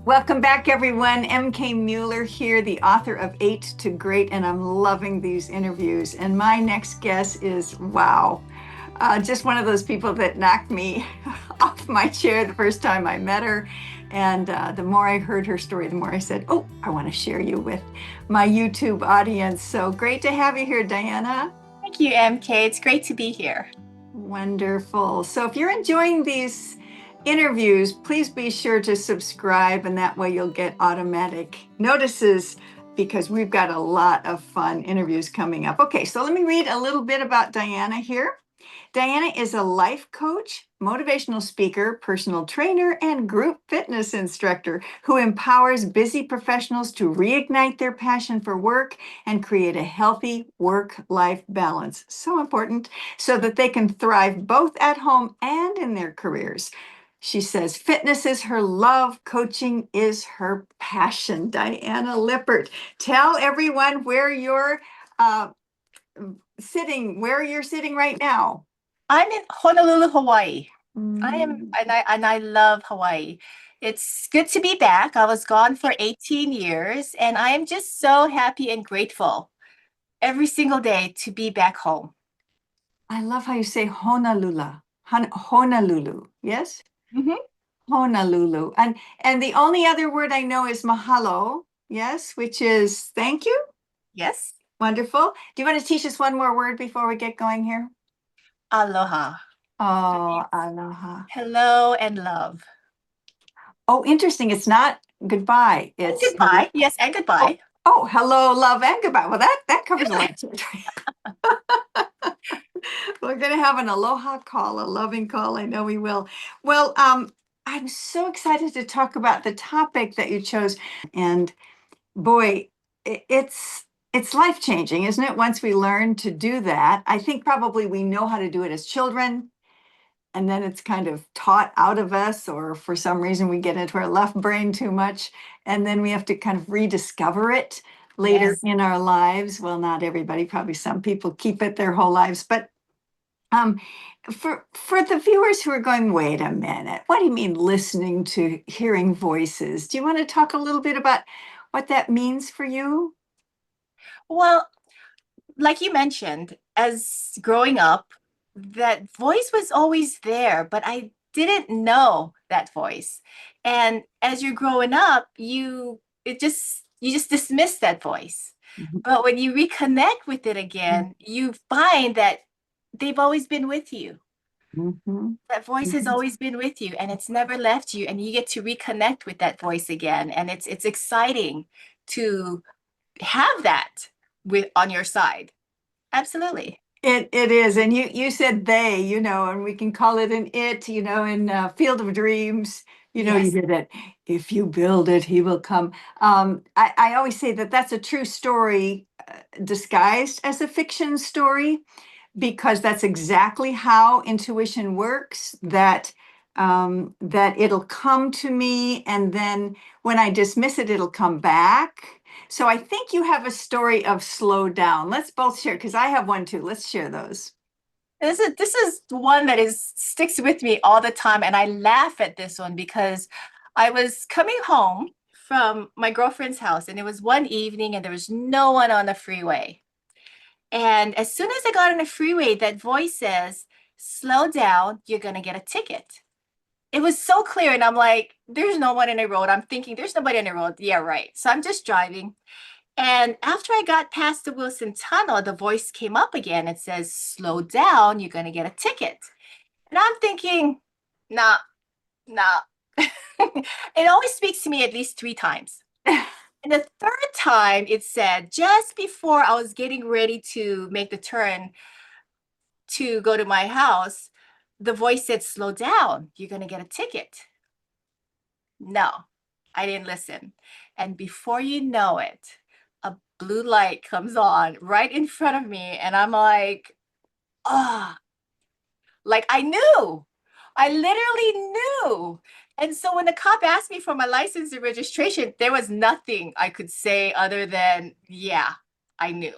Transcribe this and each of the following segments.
Welcome back, everyone. MK Mueller here, the author of Eight to Great, and I'm loving these interviews. And my next guest is, wow, just one of those people that knocked me off my chair the first time I met her. And the more I heard her story, the more I said, oh, I want to share you with my YouTube audience. So great to have you here, Diana. Thank you, MK. It's great to be here. Wonderful. So if you're enjoying these interviews, please be sure to subscribe, and that way you'll get automatic notices because we've got a lot of fun interviews coming up. Okay, so let me read a little bit about Diana here. Diana is a life coach, motivational speaker, personal trainer, and group fitness instructor who empowers busy professionals to reignite their passion for work and create a healthy work-life balance. So important so that they can thrive both at home and in their careers. She says fitness is her love, coaching is her passion. Diana Lippert, tell everyone uh, where you're sitting right now. I'm in Honolulu, Hawaii. I am, Mm, and I love Hawaii. It's good to be back. I was gone for 18 years, and I am just so happy and grateful every single day to be back home. I love how you say Honolulu. Honolulu. Yes? Mhm. Honolulu. And the only other word I know is mahalo. Yes, which is thank you. Yes. Wonderful. Do you want to teach us one more word before we get going here? Aloha. That Oh, means aloha. hello and love. Oh, interesting. It's not goodbye. And It's hello. goodbye. Yes, and Oh, goodbye. oh, hello, love, and goodbye. Well, that covers a lot of territory. We're going to have an aloha call, a loving call. I know we will. Well, I'm so excited to talk about the topic that you chose. And boy, it's life changing, isn't it? Once we learn to do that, I think probably we know how to do it as children, and then it's kind of taught out of us, or for some reason we get into our left brain too much, and then we have to kind of rediscover it later Yes. in our lives. Well, not everybody, probably some people keep it their whole lives, but um, for the viewers who are going, wait a minute, what do you mean listening to hearing voices? Do you want to talk a little bit about what that means for you? Well, like you mentioned, as growing up, that voice was always there, but I didn't know that voice. And as you're growing up, you just dismiss that voice. Mhm. But when you reconnect with it again, you find that they've always been with you. Mhm. That voice has Mhm. always been with you and it's never left you, and you get to reconnect with that voice again. And it's exciting to have that with on your side. Absolutely. It is, and you said they, and we can call it an it, in Field of Dreams, you Yes. hear that if you build it, he will come. I always say that that's a true story disguised as a fiction story because that's exactly how intuition works. That it'll come to me, and then when I dismiss it, it'll come back. So I think you have a story of slow down. Let's both share because I have one too. Let's share those. This is one that is sticks with me all the time, and I laugh at this one because I was coming home from my girlfriend's house, and it was one evening, and there was no one on the freeway. And as soon as I got on the freeway, that voice says, "Slow down, you're gonna get a ticket." It was so clear, and I'm like, "There's no one in the road." I'm thinking, "There's nobody on the road." Yeah, right. So I'm just driving. And after I got past the Wilson Tunnel, the voice came up again. It says, "Slow down, you're going to get a ticket." And I'm thinking, nah, nah. It always speaks to me at least three times. And the third time, it said, just before I was getting ready to make the turn to go to my house, the voice said, "Slow down, you're going to get a ticket." No, I didn't listen. And before you know it, a blue light comes on right in front of me. And I'm like, ah, like I knew. I literally knew. And so when the cop asked me for my license and registration, there was nothing I could say other than, yeah, I knew.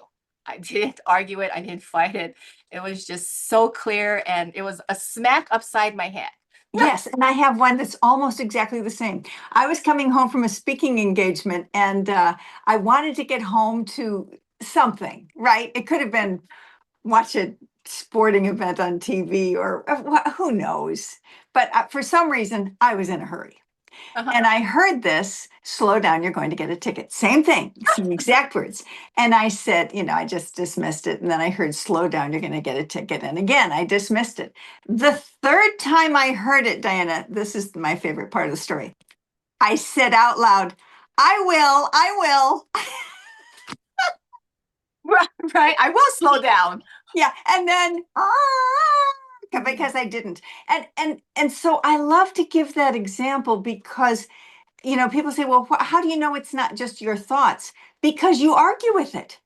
I didn't argue it. I didn't fight it. It was just so clear. And it was a smack upside my head. Yes, and I have one that's almost exactly the same. I was coming home from a speaking engagement and I wanted to get home to something, right? It could have been watch a sporting event on TV or who knows. But for some reason, I was in a hurry. Uh-huh. And I heard this, slow down, you're going to get a ticket. Same thing, same exact words. And I said, I just dismissed it. And then I heard, slow down, you're going to get a ticket. And again, I dismissed it. The third time I heard it, Diana, this is my favorite part of the story. I said out loud, I will. Right, right. I will slow down. Yeah. And then, because I didn't. And so I love to give that example because people say, well, how do you know it's not just your thoughts? Because you argue with it.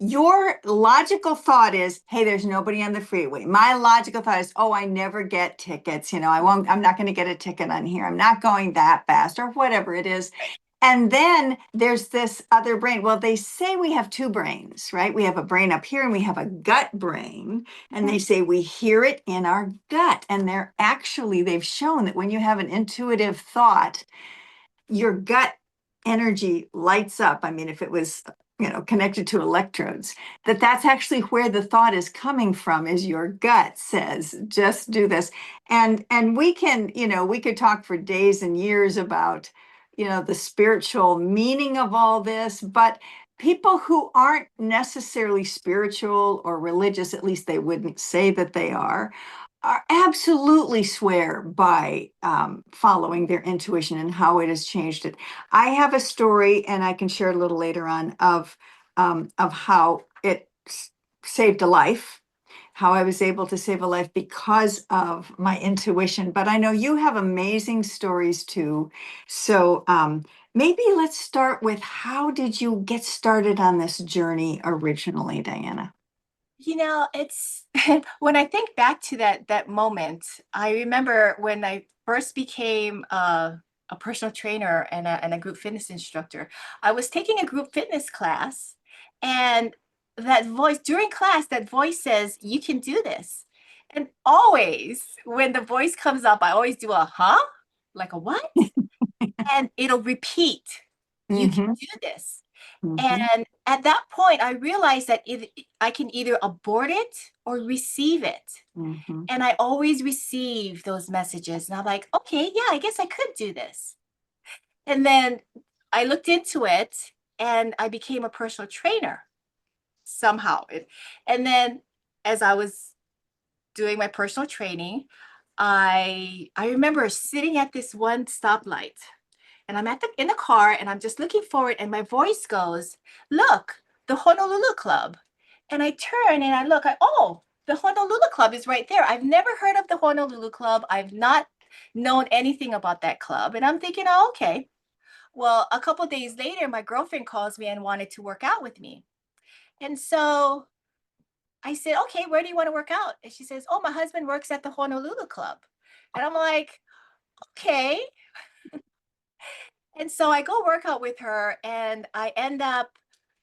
Your logical thought is, hey, there's nobody on the freeway. My logical thought is, oh, I never get tickets. I'm not going to get a ticket on here. I'm not going that fast or whatever it is. And then there's this other brain. Well, they say we have two brains, right? We have a brain up here and we have a gut brain. And they say we hear it in our gut. And they've shown that when you have an intuitive thought, your gut energy lights up. I mean, if it was, connected to electrodes, that's actually where the thought is coming from, is your gut says, just do this. And we could talk for days and years about, the spiritual meaning of all this, but people who aren't necessarily spiritual or religious, at least they wouldn't say that they are absolutely swear by following their intuition and how it has changed it. I have a story, and I can share a little later on of how it saved a life, how I was able to save a life because of my intuition. But I know you have amazing stories too. So maybe let's start with, how did you get started on this journey originally, Diana? It's when I think back to that moment, I remember when I first became a personal trainer and a group fitness instructor. I was taking a group fitness class, and that voice during class, that voice says, "You can do this." And always when the voice comes up, I always do a huh, like a what? And it'll repeat, "You can Mm-hmm. do this." Mm-hmm. And at that point, I realized that I can either abort it or receive it. Mm-hmm. And I always receive those messages. And I'm like, okay, yeah, I guess I could do this. And then I looked into it and I became a personal trainer somehow. And then as I was doing my personal training, I remember sitting at this one stoplight, and I'm in the car and I'm just looking forward, and my voice goes, "Look, the Honolulu Club." And I turn and I look, oh, the Honolulu Club is right there. I've never heard of the Honolulu Club. I've not known anything about that club. And I'm thinking, oh, okay. Well, a couple of days later, my girlfriend calls me and wanted to work out with me. And so I said, okay, where do you want to work out? And she says, oh, my husband works at the Honolulu Club. And I'm like, okay. And so I go work out with her, and I end up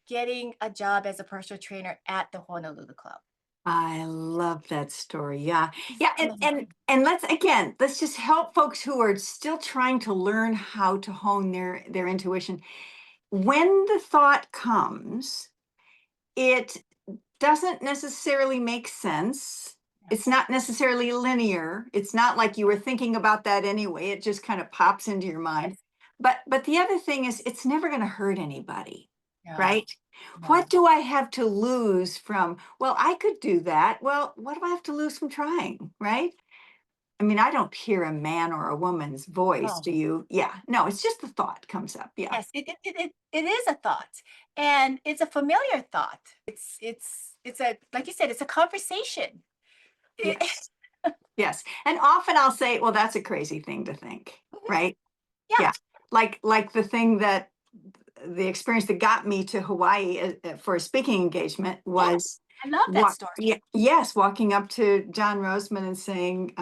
getting a job as a personal trainer at the Honolulu Club. I love that story. Yeah. It's Yeah. And amazing. and let's just help folks who are still trying to learn how to hone their intuition. When the thought comes, it doesn't necessarily make sense. It's not necessarily linear. It's not like you were thinking about that anyway. It just kind of pops into your mind. Yes. But the other thing is, it's never going to hurt anybody, No, right? no. What do I have to lose from, well, I could do that. Well, what do I have to lose from trying, right? I mean, I don't hear a man or a woman's voice, Oh, do you? Yeah, no, it's just the thought comes up. Yeah. yes, it is a thought, and it's a familiar thought. It's a, like you said, it's a conversation. It, Yes. Yes. And often I'll say, well, that's a crazy thing to think, right? yeah, Yeah. Like the experience that got me to Hawaii for a speaking engagement yeah, was I love that story. yes, walking up to John Roseman and saying,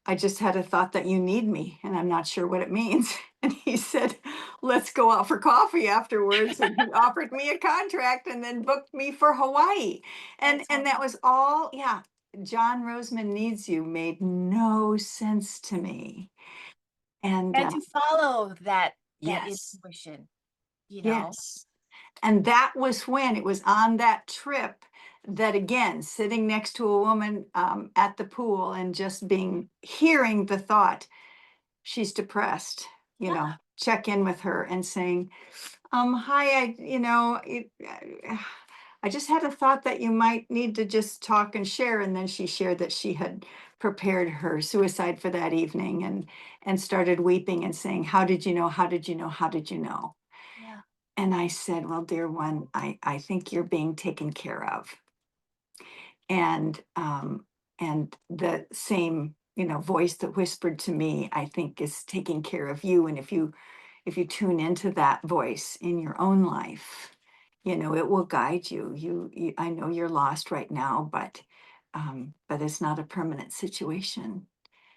I just had a thought that you need me and I'm not sure what it means. And he said, let's go out for coffee afterwards. And he offered me a contract and then booked me for Hawaii. And That's and that wonderful. was all, yeah. John Roseman Needs You made no sense to me. And And to follow that yes, intuition, you know. yes. And that was when it was on that trip that, again, sitting next to a woman at the pool and just hearing the thought, she's depressed, Yeah, check in with her and saying, hi, I just had a thought that you might need to just talk and share. And then she shared that she had prepared her suicide for that evening and started weeping and saying, how did you know? How did you know? How did you know? yeah, And I said, well, dear one, I think you're being taken care of. And the same, voice that whispered to me, I think is taking care of you. And if you tune into that voice in your own life, it will guide you. I know you're lost right now, but it's not a permanent situation.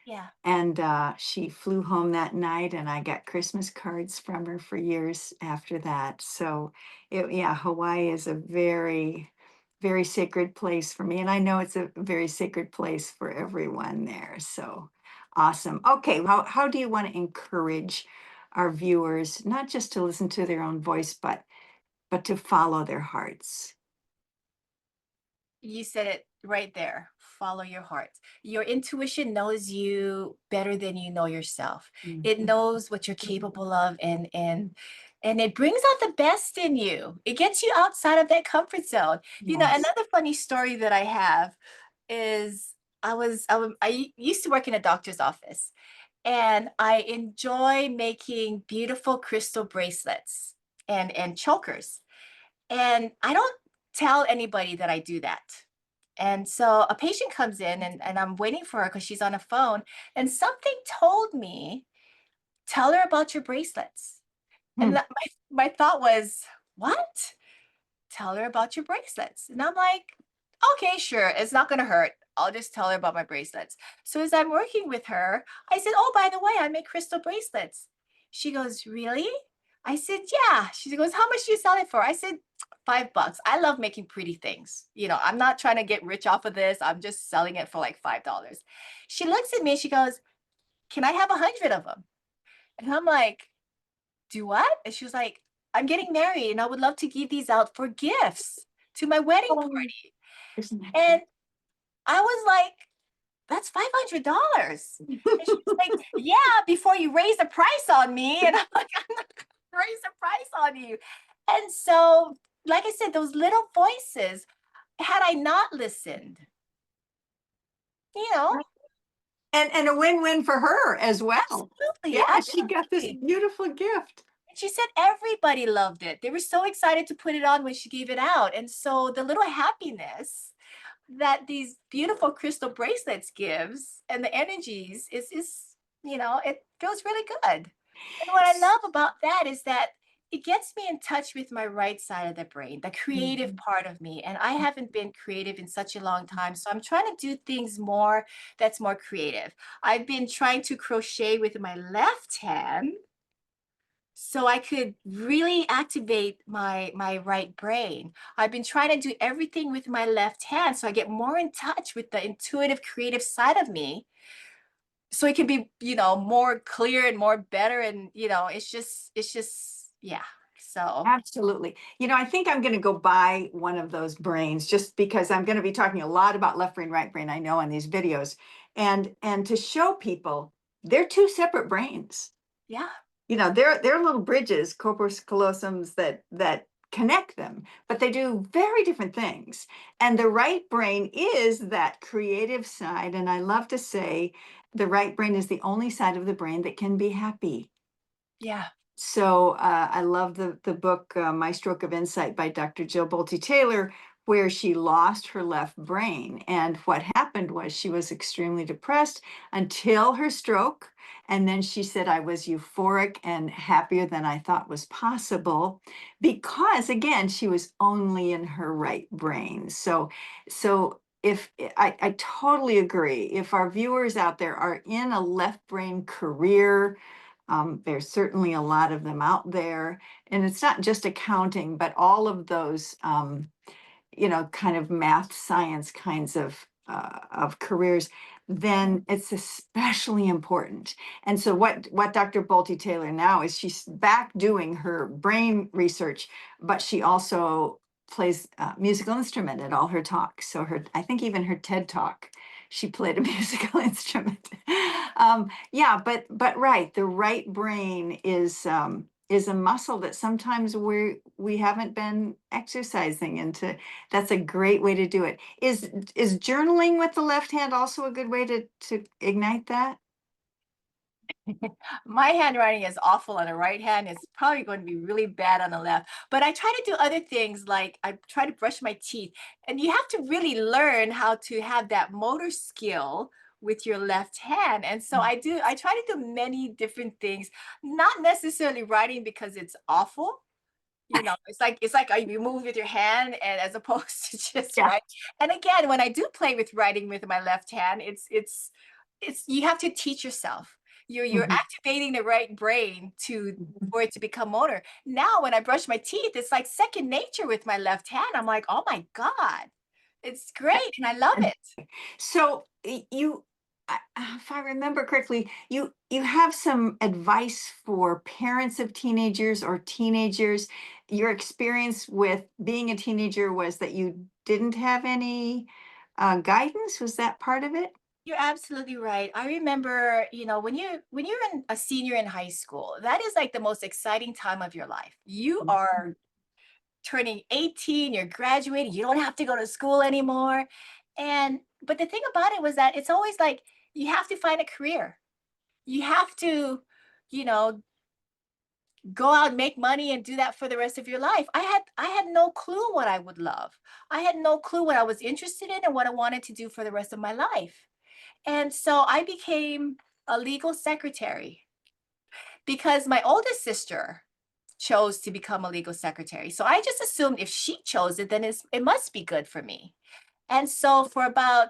yeah. And she flew home that night, and I got Christmas cards from her for years after that. So, yeah, Hawaii is a very, very sacred place for me. And I know it's a very sacred place for everyone there. So awesome. Okay, how do you want to encourage our viewers, not just to listen to their own voice, but to follow their hearts? You said it right there. Follow your heart. Your intuition knows you better than you know yourself. It Mhm. knows what you're capable of, and it brings out the best in you. It gets you outside of that comfort zone. Yes. Another funny story that I have is I used to work in a doctor's office, and I enjoy making beautiful crystal bracelets and chokers. And I don't tell anybody that I do that. And so a patient comes in, and I'm waiting for her because she's on a phone. And something told me, tell her about your bracelets. And Hmm. my thought was, what? Tell her about your bracelets. And I'm like, okay, sure. It's not going to hurt. I'll just tell her about my bracelets. So as I'm working with her, I said, oh, by the way, I make crystal bracelets. She goes, really? I said, yeah. She goes, how much do you sell it for? I said, $5. I love making pretty things. I'm not trying to get rich off of this. I'm just selling it for like $5. She looks at me and she goes, can I have 100 of them? And I'm like, do what? And she was like, I'm getting married and I would love to give these out for gifts to my wedding Oh, party. isn't that And cute? I was like, that's $500. And she's like, yeah, before you raise the price on me. And I'm like, I'm not going to raise the price on you. And so, like I said, those little voices, had I not listened, you know, And a win-win for her as well. absolutely, Yeah, she got this absolutely. beautiful gift. And she said everybody loved it. They were so excited to put it on when she gave it out. And so the little happiness that these beautiful crystal bracelets gives and the energies is it feels really good. And what I love about that is that it gets me in touch with my right side of the brain, the creative Mhm. part of me. And I haven't been creative in such a long time. So I'm trying to do things more that's more creative. I've been trying to crochet with my left hand so I could really activate my right brain. I've been trying to do everything with my left hand so I get more in touch with the intuitive creative side of me so it can be, more clear and more better, and it's just yeah. So, Absolutely. I think I'm going to go buy one of those brains just because I'm going to be talking a lot about left brain, right brain, I know, on these videos. And to show people they're two separate brains. yeah. They're little bridges, corpus callosums that connect them, but they do very different things. And the right brain is that creative side. And I love to say the right brain is the only side of the brain that can be happy. Yeah. So I love the book My Stroke of Insight by Dr. Jill Bolte Taylor, where she lost her left brain. And what happened was she was extremely depressed until her stroke. And then she said, I was euphoric and happier than I thought was possible because, again, she was only in her right brain. So if I totally agree, if our viewers out there are in a left brain career, there's certainly a lot of them out there. And it's not just accounting, but all of those, kind of math, science kinds of careers, then it's especially important. And so what Dr. Bolte Taylor now is, she's back doing her brain research, but she also plays a musical instrument at all her talks. So I think even her TED talk, she played a musical instrument. Yeah, but right, the right brain is a muscle that sometimes we haven't been exercising into. That's a great way to do it. Is journaling with the left hand also a good way to ignite that? My handwriting is awful on the right hand. It's probably going to be really bad on the left. But I try to do other things, like I try to brush my teeth. And you have to really learn how to have that motor skill with your left hand. And so I try to do many different things, not necessarily writing because it's awful. It's like you move with your hand and as opposed to just Yeah. right. And again, when I do play with writing with my left hand, it's you have to teach yourself. You're Mhm. activating the right brain to for it to become motor. Now when I brush my teeth, it's like second nature with my left hand. I'm like, oh my God, it's great and I love it. So you, if I remember correctly, you have some advice for parents of teenagers or teenagers. Your experience with being a teenager was that you didn't have any guidance. Was that part of it? You're absolutely right. I remember, when you're a senior in high school, that is like the most exciting time of your life. You are turning 18, you're graduating, you don't have to go to school anymore. And but the thing about it was that it's always like you have to find a career. You have to, you know, go out and make money and do that for the rest of your life. I had no clue what I would love. I had no clue what I was interested in and what I wanted to do for the rest of my life. And so I became a legal secretary because my oldest sister chose to become a legal secretary. So I just assumed if she chose it, then it must be good for me. And so for about,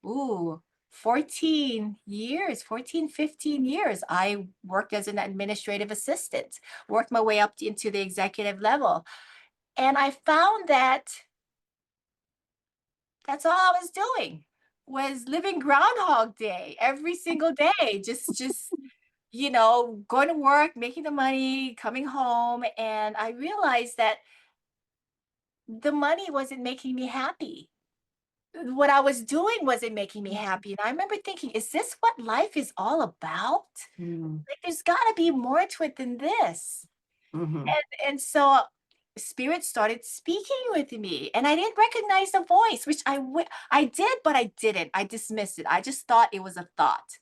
ooh, 15 years, I worked as an administrative assistant, worked my way up into the executive level. And I found that that's all I was doing was living Groundhog Day every single day, just going to work, making the money, coming home. And I realized that the money wasn't making me happy. What I was doing wasn't making me happy. And I remember thinking, is this what life is all about? Mm-hmm. Like, there's got to be more to it than this. And so spirit started speaking with me and I didn't recognize the voice, which I did, but I didn't. I dismissed it. I just thought it was a thought.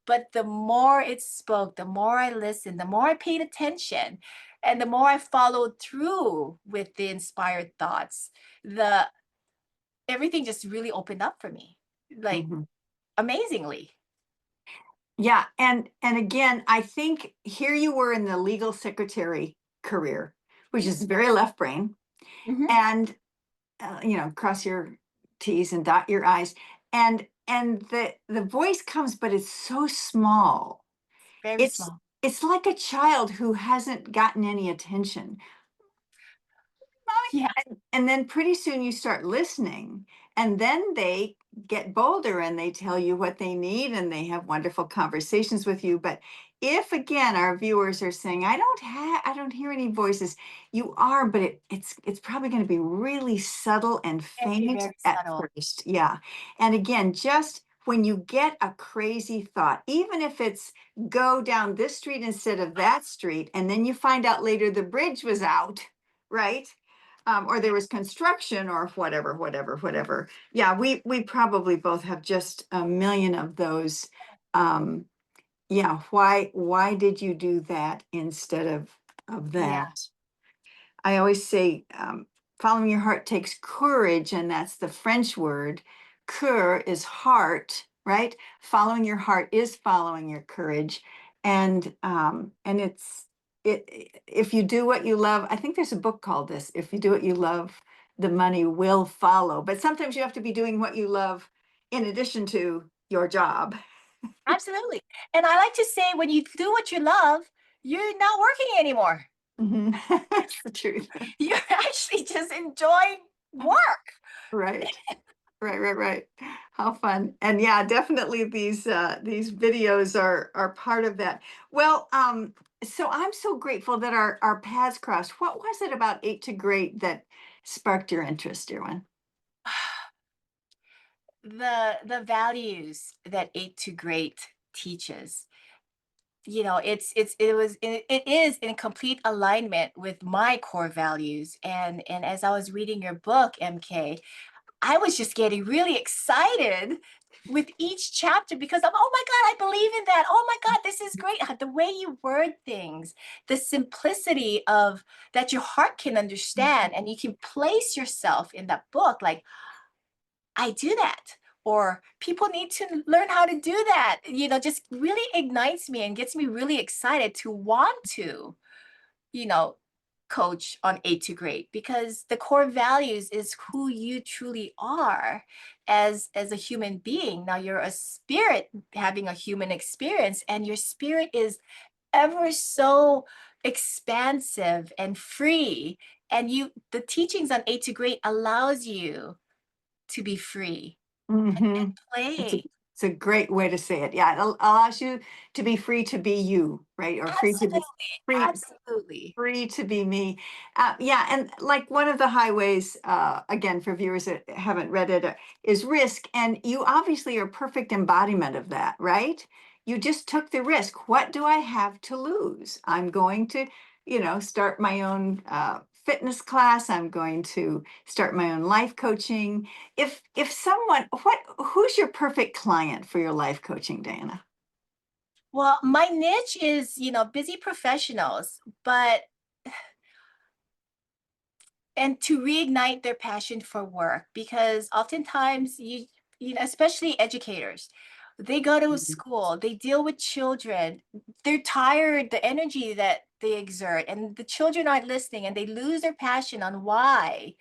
But the more it spoke, the more I listened, the more I paid attention, and the more I followed through with the inspired thoughts, the everything just really opened up for me, like Mm-hmm. amazingly. Yeah, and again, I think here you were in the legal secretary career, which is very left brain, Mhm. and cross your T's and dot your I's, and the voice comes, but it's so small. Very It's small. it's like a child who hasn't gotten any attention. Yeah. And then pretty soon you start listening, and then they get bolder and they tell you what they need and they have wonderful conversations with you. But if again our viewers are saying, I don't hear any voices, you are, but it's probably going to be really subtle and It'd be faint very at subtle. first. Yeah. And again, just when you get a crazy thought, even if it's go down this street instead of that street, and then you find out later the bridge was out, right? Or there was construction or whatever. Yeah, we probably both have just a million of those. Um, yeah, why did you do that instead of Yeah. that? I always say following your heart takes courage, and that's the French word. Cœur is heart, right? Following your heart is following your courage, and if you do what you love. I think there's a book called this. If you do what you love, the money will follow. But sometimes you have to be doing what you love in addition to your job. Absolutely. And I like to say when you do what you love, you're not working anymore. Mhm. That's the truth. You're actually just enjoying work. Right. Right. How fun. And yeah, definitely these videos are part of that. Well, so I'm so grateful that our paths crossed. What was it about Eight to Great that sparked your interest, dear one? The values that Eight to Great teaches, it is in complete alignment with my core values. And as I was reading your book, MK, I was just getting really excited with each chapter because I'm, oh my God, I believe in that. Oh my God, this is great. The way you word things, the simplicity of that your heart can understand, and you can place yourself in that book. Like, I do that. Or people need to learn how to do that. Just really ignites me and gets me really excited to want to, you know, coach on A to Great, because the core values is who you truly are as a human being. Now you're a spirit having a human experience, and your spirit is ever so expansive and free. And the teachings on A to Great allows you to be free Hmm. and It's a, play. it's a great way to say it. Yeah, it allows you to be free to be you, right? Or free to be Absolutely, free absolutely. free to be me. Yeah, and like one of the highways, again, for viewers that haven't read it, is risk. And you obviously are a perfect embodiment of that, right? You just took the risk. What do I have to lose? I'm going to, start my own fitness class. I'm going to start my own life coaching. If someone, who's your perfect client for your life coaching, Diana? Well, my niche is, busy professionals, but and to reignite their passion for work, because oftentimes especially educators, they go to Mhm. school, they deal with children, they're tired, the energy that they exert, and the children aren't listening, and they lose their passion on why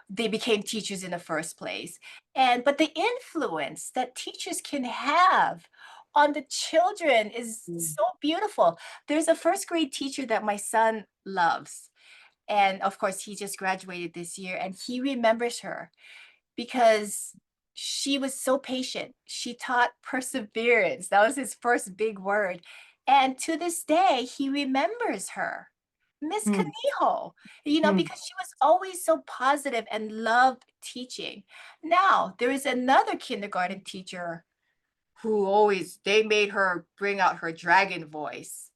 they became teachers in the first place. But the influence that teachers can have on the children is so beautiful. There's a first grade teacher that my son loves, and of course, he just graduated this year, and he remembers her because she was so patient. She taught perseverance. That was his first big word. And to this day, he remembers her, Miss Mm, Canijo, mm, because she was always so positive and loved teaching. Now, there is another kindergarten teacher who they made her bring out her dragon voice.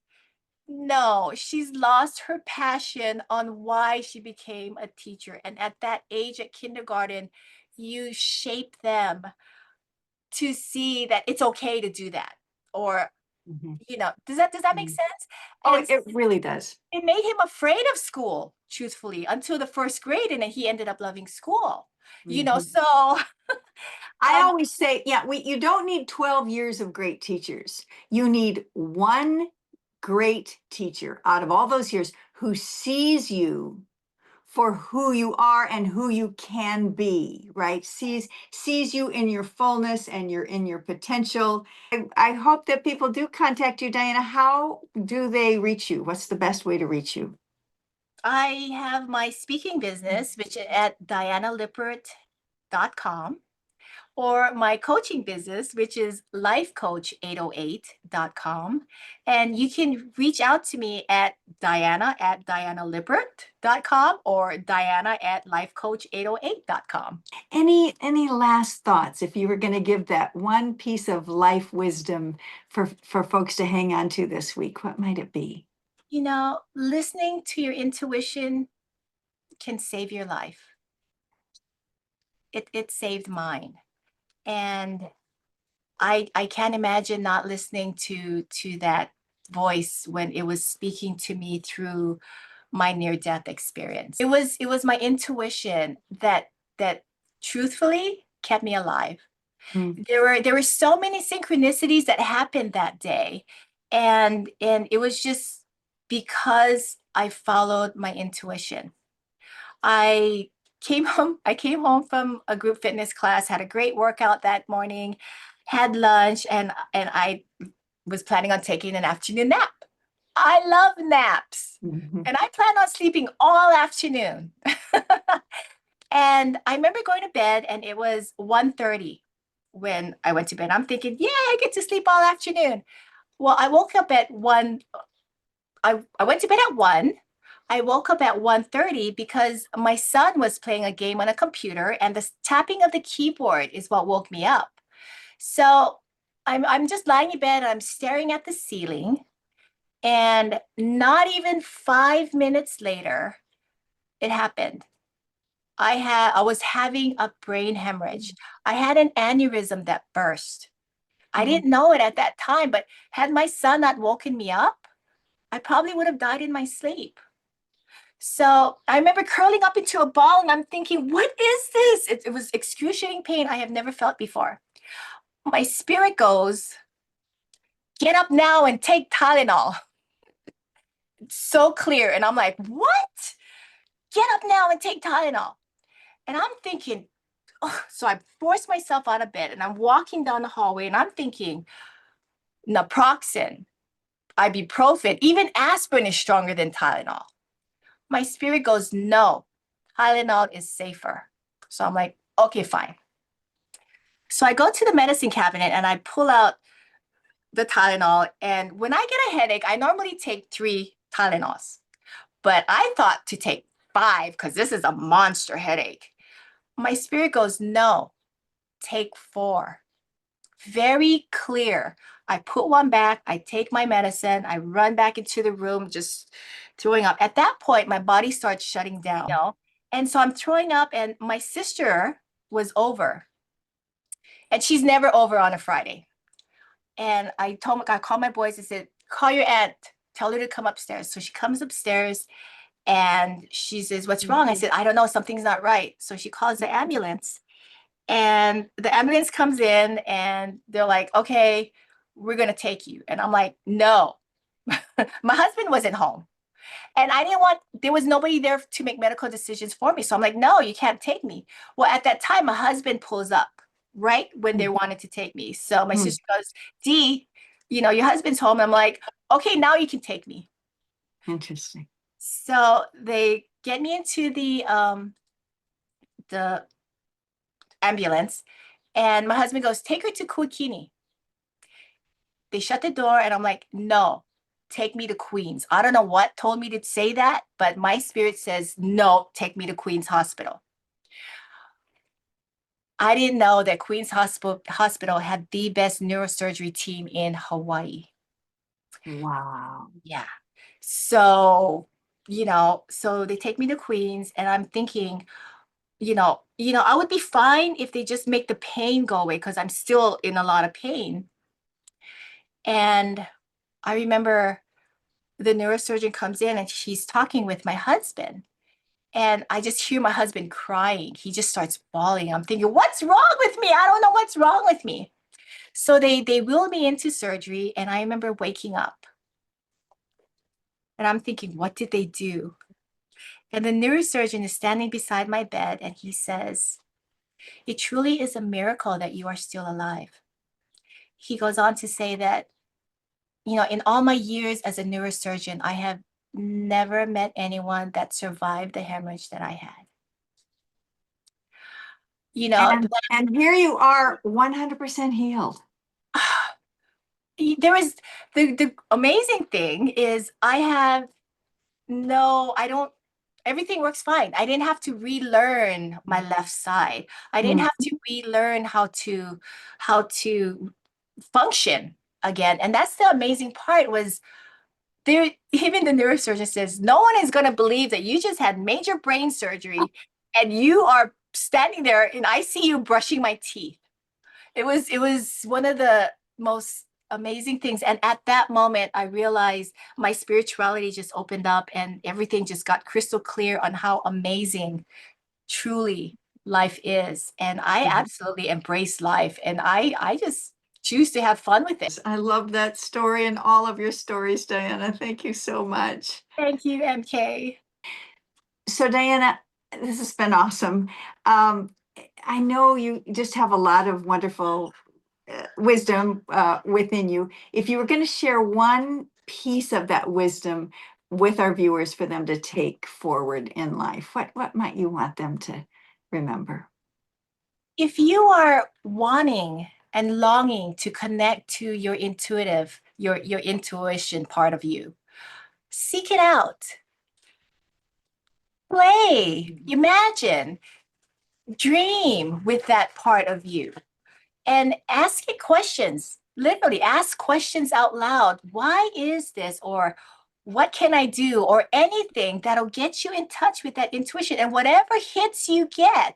No, she's lost her passion on why she became a teacher. And at that age, at kindergarten, you shape them to see that it's okay to do that. Or, mhm, does that make mhm. sense? Oh, And it really does. it made him afraid of school, truthfully, until the first grade. And then he ended up loving school. Mhm. So I um, always say, yeah, you don't need 12 years of great teachers. You need one great teacher out of all those years who sees you for who you are and who you can be, right? Sees you in your fullness and you're in your potential. I hope that people do contact you, Diana. How do they reach you? What's the best way to reach you? I have my speaking business, which is at dianalippert.com, or my coaching business, which is lifecoach808.com. And you can reach out to me at diana@dianalippert.com or diana@lifecoach808.com. Any last thoughts if you were going to give that one piece of life wisdom for folks to hang on to this week, what might it be? Listening to your intuition can save your life. It saved mine. And I can't imagine not listening to that voice when it was speaking to me through my near death experience. It was my intuition that truthfully kept me alive. Mm, There were so many synchronicities that happened that day, and it was just because I followed my intuition. I I came home from a group fitness class, had a great workout that morning, had lunch, and I was planning on taking an afternoon nap. I love naps. mhm. And I plan on sleeping all afternoon. And I remember going to bed and it was 1:30 when I went to bed. I'm thinking, yeah, I get to sleep all afternoon. Well, I woke up at 1. I went to bed at 1. I woke up at 1:30 because my son was playing a game on a computer and the tapping of the keyboard is what woke me up. So I'm just lying in bed, I'm staring at the ceiling, and not even 5 minutes later, it happened. I was having a brain hemorrhage. I had an aneurysm that burst. I Oh, didn't know it at that time, but had my son not woken me up, I probably would have died in my sleep. So I remember curling up into a ball and I'm thinking, what is this? It was excruciating pain I have never felt before. My spirit goes, get up now and take Tylenol. It's so clear. And I'm like, what? Get up now and take Tylenol. And I'm thinking, oh. So I force myself out of bed and I'm walking down the hallway and I'm thinking, naproxen, ibuprofen, even aspirin is stronger than Tylenol. My spirit goes, no, Tylenol is safer. So I'm like, okay, fine. So I go to the medicine cabinet and I pull out the Tylenol. And when I get a headache, I normally take 3 Tylenols, but I thought to take 5 because this is a monster headache. My spirit goes, no, take 4. Very clear. I put one back, I take my medicine, I run back into the room, just throwing up. At that point, my body starts shutting down. And so I'm throwing up, and my sister was over, and she's never over on a Friday. And I called my boys and said, call your aunt, tell her to come upstairs. So she comes upstairs and she says, what's wrong? I said, I don't know, something's not right. So she calls the ambulance. And the ambulance comes in and they're like, okay, we're going to take you. And I'm like, no. My husband wasn't home. And I didn't want, there was nobody there to make medical decisions for me. So I'm like, no, you can't take me. Well, at that time, my husband pulls up right when they wanted to take me. So my sister goes, Dee, your husband's home. I'm like, okay, now you can take me. interesting. So they get me into the ambulance, and my husband goes, take her to Kuakini. They shut the door, and I'm like, no, take me to Queens. I don't know what told me to say that, but my spirit says, no, take me to Queens Hospital. I didn't know that Queens Hospital had the best neurosurgery team in Hawaii. Wow. Yeah. So, so they take me to Queens, and I'm thinking, I would be fine if they just make the pain go away because I'm still in a lot of pain. And I remember the neurosurgeon comes in and she's talking with my husband. And I just hear my husband crying. He just starts bawling. I'm thinking, what's wrong with me? I don't know what's wrong with me. So they wheeled me into surgery. And I remember waking up and I'm thinking, what did they do? And the neurosurgeon is standing beside my bed and he says, it truly is a miracle that you are still alive. He goes on to say that, in all my years as a neurosurgeon, I have never met anyone that survived the hemorrhage that I had. You know, And here you are 100% healed. there is the amazing thing is I don't, everything works fine. I didn't have to relearn my left side. I didn't Mm. have to relearn how to function again. And that's the amazing part was there, even the neurosurgeon says, no one is going to believe that you just had major brain surgery and you are standing there in ICU brushing my teeth. It was one of the most amazing things. And at that moment, I realized my spirituality just opened up and everything just got crystal clear on how amazing truly life is. And I absolutely embrace life. And I just choose to have fun with it. I love that story and all of your stories, Diana. Thank you so much. Thank you, MK. So, Diana, this has been awesome. I know you just have a lot of wonderful wisdom within you. If you were going to share one piece of that wisdom with our viewers for them to take forward in life, what might you want them to remember. If you are wanting and longing to connect to your intuitive, your intuition part of you, seek it out. Play, imagine, dream with that part of you, and ask it questions. Literally ask questions out loud. Why is this? Or what can I do? Or anything that'll get you in touch with that intuition. And whatever hits you get,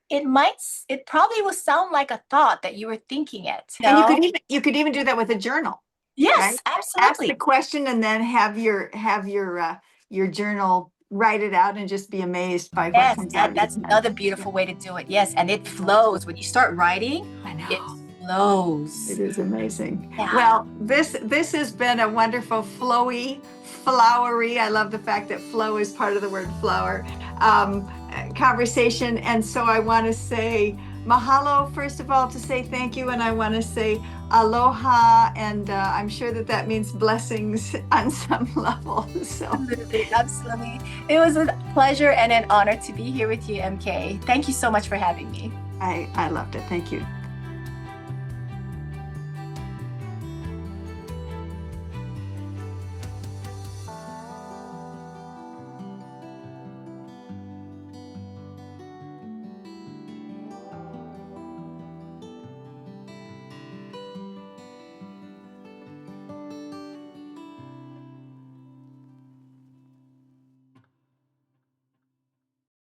it probably will sound like a thought that you were thinking it. And you could even do that with a journal, Yes, right? Ask the absolutely. question and then have your journal write it out and just be amazed by what Yes, comes out of your that's pen. another beautiful way to do it. Yes, and it flows. When you start writing, I know. it flows. It is amazing. Yeah. Well, this has been a wonderful, flowy, flowery. I love the fact that flow is part of the word flower conversation. And so I want to say mahalo, first of all, to say thank you. And I want to say aloha. And I'm sure that means blessings on some level. So Absolutely, absolutely. It was a pleasure and an honor to be here with you, MK. Thank you so much for having me. I loved it. Thank you.